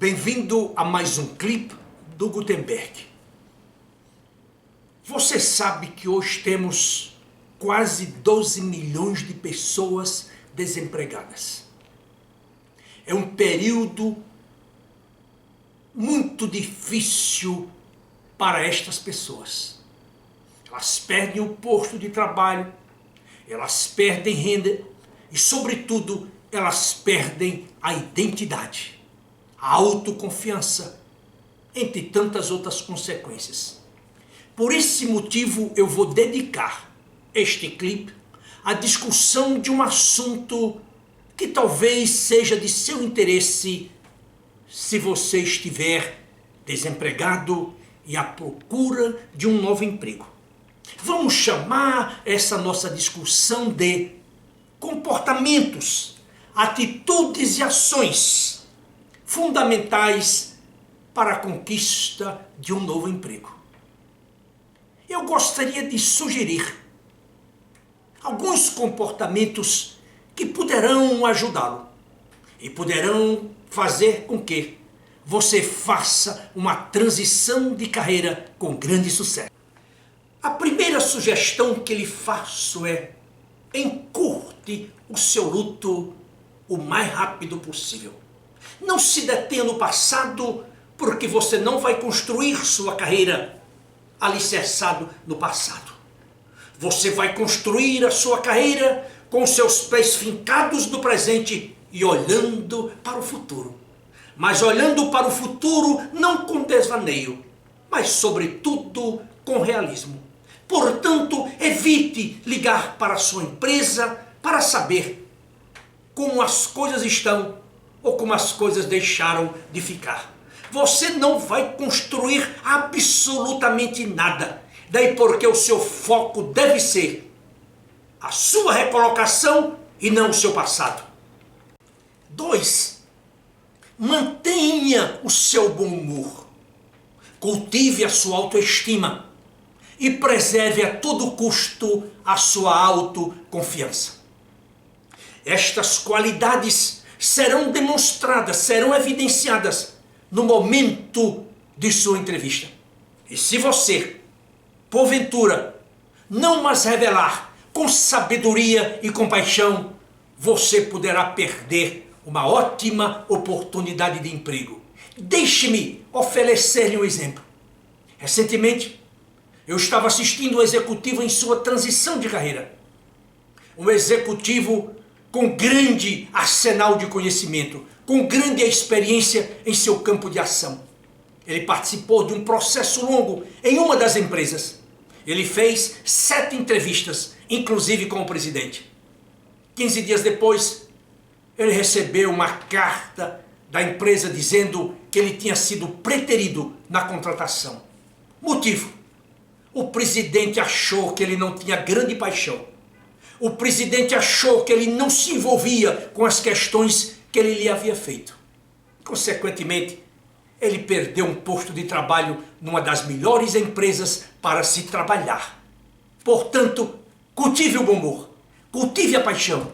Bem-vindo a mais um clipe do Gutenberg. Você sabe que hoje temos quase 12 milhões de pessoas desempregadas. É um período muito difícil para estas pessoas. Elas perdem o posto de trabalho, elas perdem renda e, sobretudo, elas perdem a identidade, a autoconfiança, entre tantas outras consequências. Por esse motivo, eu vou dedicar este clipe à discussão de um assunto que talvez seja de seu interesse se você estiver desempregado e à procura de um novo emprego. Vamos chamar essa nossa discussão de comportamentos, atitudes e ações fundamentais para a conquista de um novo emprego. Eu gostaria de sugerir alguns comportamentos que poderão ajudá-lo e poderão fazer com que você faça uma transição de carreira com grande sucesso. A primeira sugestão que lhe faço é: encurte o seu luto o mais rápido possível. Não se detenha no passado, porque você não vai construir sua carreira alicerçado no passado. Você vai construir a sua carreira com seus pés fincados no presente e olhando para o futuro. Mas olhando para o futuro não com desvaneio, mas sobretudo com realismo. Portanto, evite ligar para a sua empresa para saber como as coisas estão ou como as coisas deixaram de ficar. Você não vai construir absolutamente nada. Daí porque o seu foco deve ser a sua recolocação e não o seu passado. 2. Mantenha o seu bom humor. Cultive a sua autoestima e preserve a todo custo a sua autoconfiança. Estas qualidades serão demonstradas, serão evidenciadas no momento de sua entrevista. E se você, porventura, não as revelar com sabedoria e compaixão, você poderá perder uma ótima oportunidade de emprego. Deixe-me oferecer-lhe um exemplo. Recentemente, eu estava assistindo um executivo em sua transição de carreira. Um executivo com grande arsenal de conhecimento, com grande experiência em seu campo de ação. Ele participou de um processo longo em uma das empresas. Ele fez 7 entrevistas, inclusive com o presidente. 15 dias depois, ele recebeu uma carta da empresa dizendo que ele tinha sido preterido na contratação. Motivo: o presidente achou que ele não tinha grande paixão. O presidente achou que ele não se envolvia com as questões que ele lhe havia feito. Consequentemente, ele perdeu um posto de trabalho numa das melhores empresas para se trabalhar. Portanto, cultive o bom humor, cultive a paixão,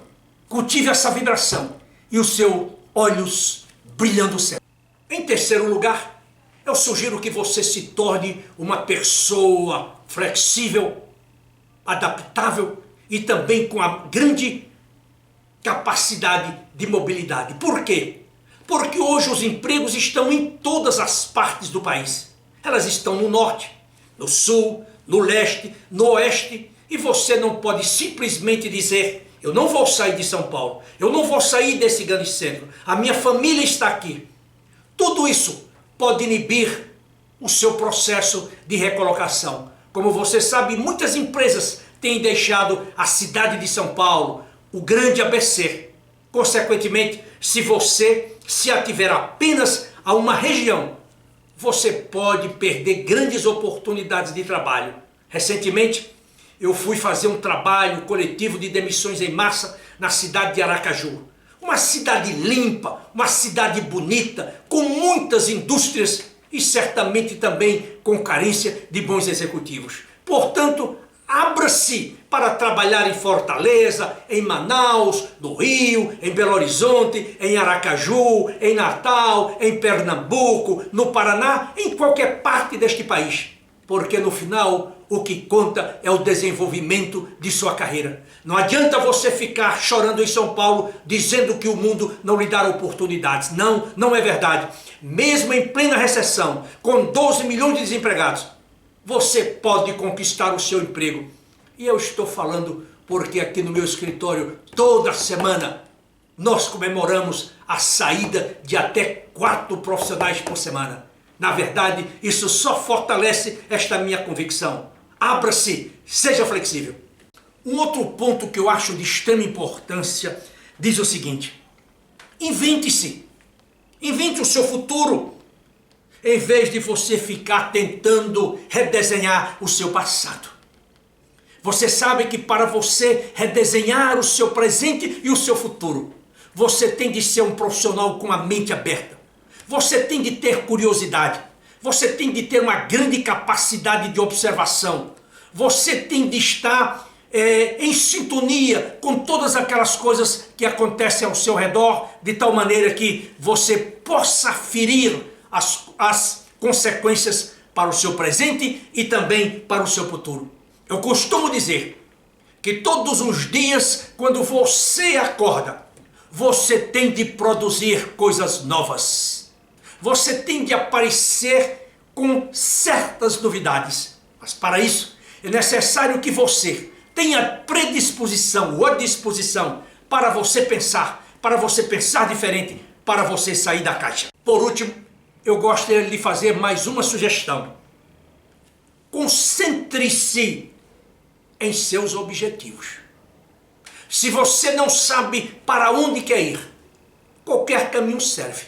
cultive essa vibração e os seus olhos brilhando sempre. Em terceiro lugar, eu sugiro que você se torne uma pessoa flexível, adaptável e também com a grande capacidade de mobilidade. Por quê? Porque hoje os empregos estão em todas as partes do país. Elas estão no norte, no sul, no leste, no oeste, e você não pode simplesmente dizer: eu não vou sair de São Paulo, eu não vou sair desse grande centro, a minha família está aqui. Tudo isso pode inibir o seu processo de recolocação. Como você sabe, muitas empresas têm deixado a cidade de São Paulo, o grande ABC. Consequentemente, se você se ativer apenas a uma região, você pode perder grandes oportunidades de trabalho. Recentemente, eu fui fazer um trabalho coletivo de demissões em massa na cidade de Aracaju. Uma cidade limpa, uma cidade bonita, com muitas indústrias e certamente também com carência de bons executivos. Portanto, Abra-se para trabalhar em Fortaleza, em Manaus, no Rio, em Belo Horizonte, em Aracaju, em Natal, em Pernambuco, no Paraná, em qualquer parte deste país. Porque no final o que conta é o desenvolvimento de sua carreira. Não adianta você ficar chorando em São Paulo dizendo que o mundo não lhe dá oportunidades. Não, não é verdade. Mesmo em plena recessão, com 12 milhões de desempregados, você pode conquistar o seu emprego. E eu estou falando porque aqui no meu escritório, toda semana, nós comemoramos a saída de até 4 profissionais por semana. Na verdade, isso só fortalece esta minha convicção. Abra-se, seja flexível. Um outro ponto que eu acho de extrema importância diz o seguinte: invente-se. Invente o seu futuro, em vez de você ficar tentando redesenhar o seu passado. Você sabe que para você redesenhar o seu presente e o seu futuro, você tem de ser um profissional com a mente aberta. Você tem de ter curiosidade. Você tem de ter uma grande capacidade de observação. Você tem de estar em sintonia com todas aquelas coisas que acontecem ao seu redor, de tal maneira que você possa ferir as consequências para o seu presente e também para o seu futuro. Eu costumo dizer que todos os dias, quando você acorda, você tem de produzir coisas novas. Você tem de aparecer com certas novidades. Mas para isso é necessário que você tenha predisposição ou a disposição para você pensar diferente, para você sair da caixa. Por último, eu gostaria de fazer mais uma sugestão. Concentre-se em seus objetivos. Se você não sabe para onde quer ir, qualquer caminho serve.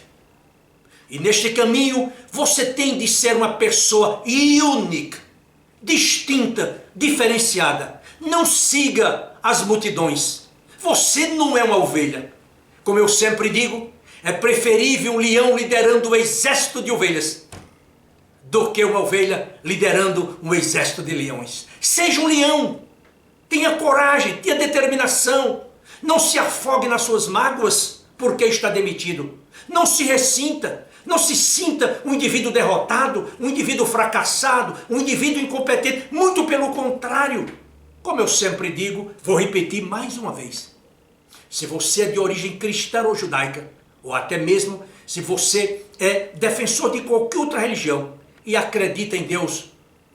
E neste caminho você tem de ser uma pessoa única, distinta, diferenciada. Não siga as multidões. Você não é uma ovelha. Como eu sempre digo, é preferível um leão liderando um exército de ovelhas do que uma ovelha liderando um exército de leões. Seja um leão. Tenha coragem, tenha determinação. Não se afogue nas suas mágoas porque está demitido. Não se ressinta. Não se sinta um indivíduo derrotado, um indivíduo fracassado, um indivíduo incompetente. Muito pelo contrário. Como eu sempre digo, vou repetir mais uma vez. Se você é de origem cristã ou judaica, ou até mesmo se você é defensor de qualquer outra religião e acredita em Deus,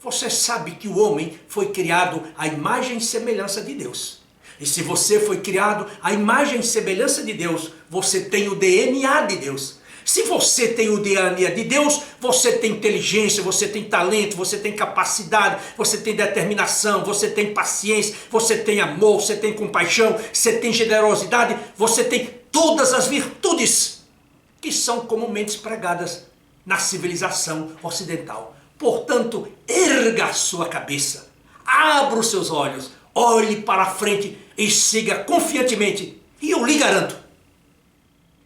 você sabe que o homem foi criado à imagem e semelhança de Deus. E se você foi criado à imagem e semelhança de Deus, você tem o DNA de Deus. Se você tem o DNA de Deus, você tem inteligência, você tem talento, você tem capacidade, você tem determinação, você tem paciência, você tem amor, você tem compaixão, você tem generosidade, você tem todas as virtudes que são comumente pregadas na civilização ocidental. Portanto, erga a sua cabeça, abra os seus olhos, olhe para a frente e siga confiantemente. E eu lhe garanto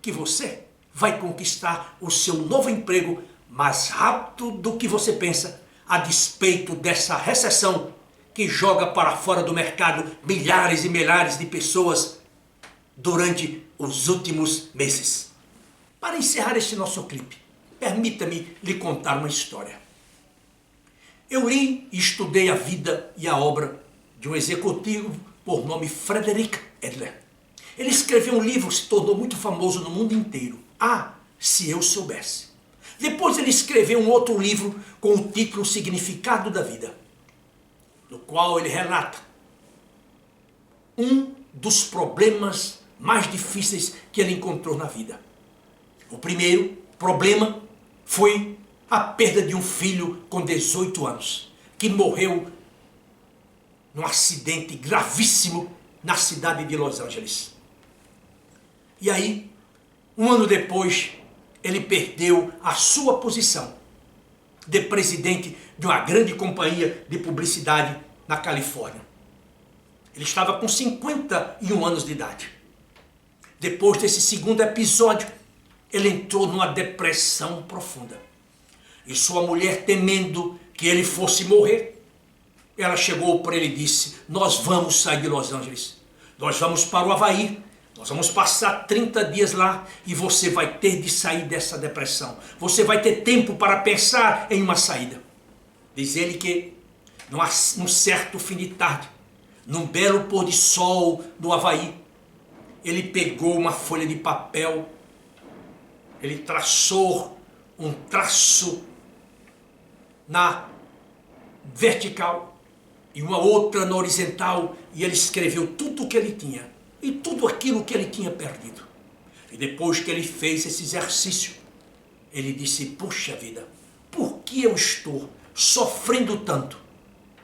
que você vai conquistar o seu novo emprego mais rápido do que você pensa, a despeito dessa recessão que joga para fora do mercado milhares e milhares de pessoas durante os últimos meses. Para encerrar este nosso clipe, permita-me lhe contar uma história. Eu li e estudei a vida e a obra de um executivo por nome Frederick Adler. Ele escreveu um livro que se tornou muito famoso no mundo inteiro. Ah, se eu soubesse. Depois ele escreveu um outro livro com o título O Significado da Vida, no qual ele relata um dos problemas mais difíceis que ele encontrou na vida. O primeiro problema foi a perda de um filho com 18 anos, que morreu num acidente gravíssimo na cidade de Los Angeles. E aí, um ano depois, ele perdeu a sua posição de presidente de uma grande companhia de publicidade na Califórnia. Ele estava com 51 anos de idade. Depois desse segundo episódio, ele entrou numa depressão profunda. E sua mulher, temendo que ele fosse morrer, ela chegou para ele e disse: nós vamos sair de Los Angeles, nós vamos para o Havaí, nós vamos passar 30 dias lá e você vai ter de sair dessa depressão, você vai ter tempo para pensar em uma saída. Diz ele que num certo fim de tarde, num belo pôr de sol do Havaí, ele pegou uma folha de papel, ele traçou um traço na vertical e uma outra na horizontal, e ele escreveu tudo o que ele tinha e tudo aquilo que ele tinha perdido. E depois que ele fez esse exercício, ele disse: puxa vida, por que eu estou sofrendo tanto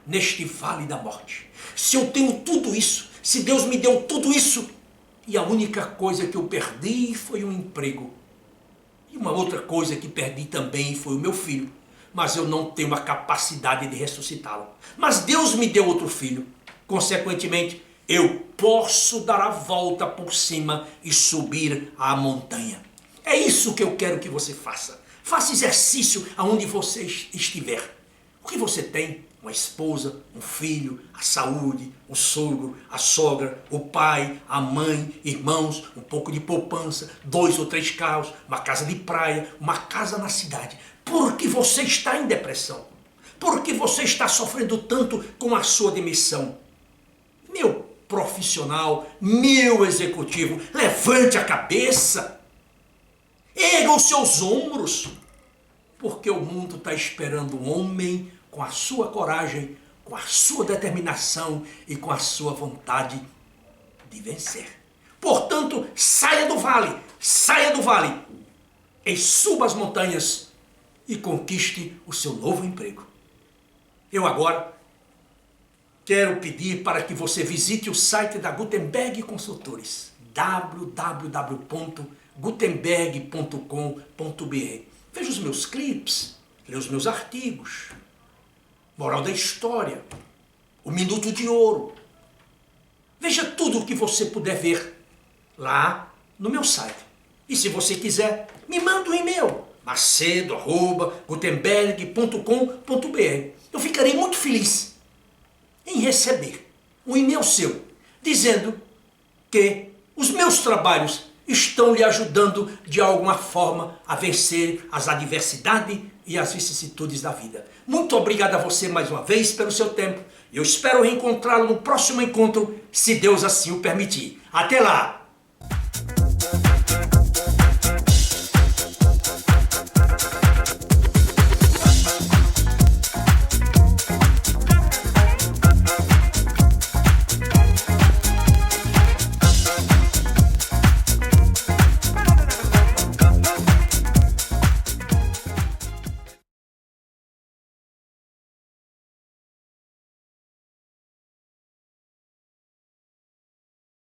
neste vale da morte? Se eu tenho tudo isso, se Deus me deu tudo isso, e a única coisa que eu perdi foi um emprego, e uma outra coisa que perdi também foi o meu filho, mas eu não tenho a capacidade de ressuscitá-lo. Mas Deus me deu outro filho, consequentemente eu posso dar a volta por cima e subir a montanha. É isso que eu quero que você faça. Faça exercício aonde você estiver. O que você tem? Uma esposa, um filho, a saúde, o sogro, a sogra, o pai, a mãe, irmãos, um pouco de poupança, 2 ou 3 carros, uma casa de praia, uma casa na cidade. Por que você está em depressão? Por que você está sofrendo tanto com a sua demissão? Meu profissional, meu executivo, levante a cabeça, erga os seus ombros, porque o mundo está esperando um homem com a sua coragem, com a sua determinação e com a sua vontade de vencer. Portanto, saia do vale e suba as montanhas e conquiste o seu novo emprego. Eu agora quero pedir para que você visite o site da Gutenberg Consultores, www.gutenberg.com.br. Veja os meus clipes, leia os meus artigos, moral da história, o Minuto de Ouro. Veja tudo o que você puder ver lá no meu site. E se você quiser, me manda um e-mail, macedo@gutenberg.com.br. Eu ficarei muito feliz em receber um e-mail seu, dizendo que os meus trabalhos estão lhe ajudando de alguma forma a vencer as adversidades e as vicissitudes da vida. Muito obrigado a você mais uma vez pelo seu tempo. Eu espero reencontrá-lo no próximo encontro, se Deus assim o permitir. Até lá!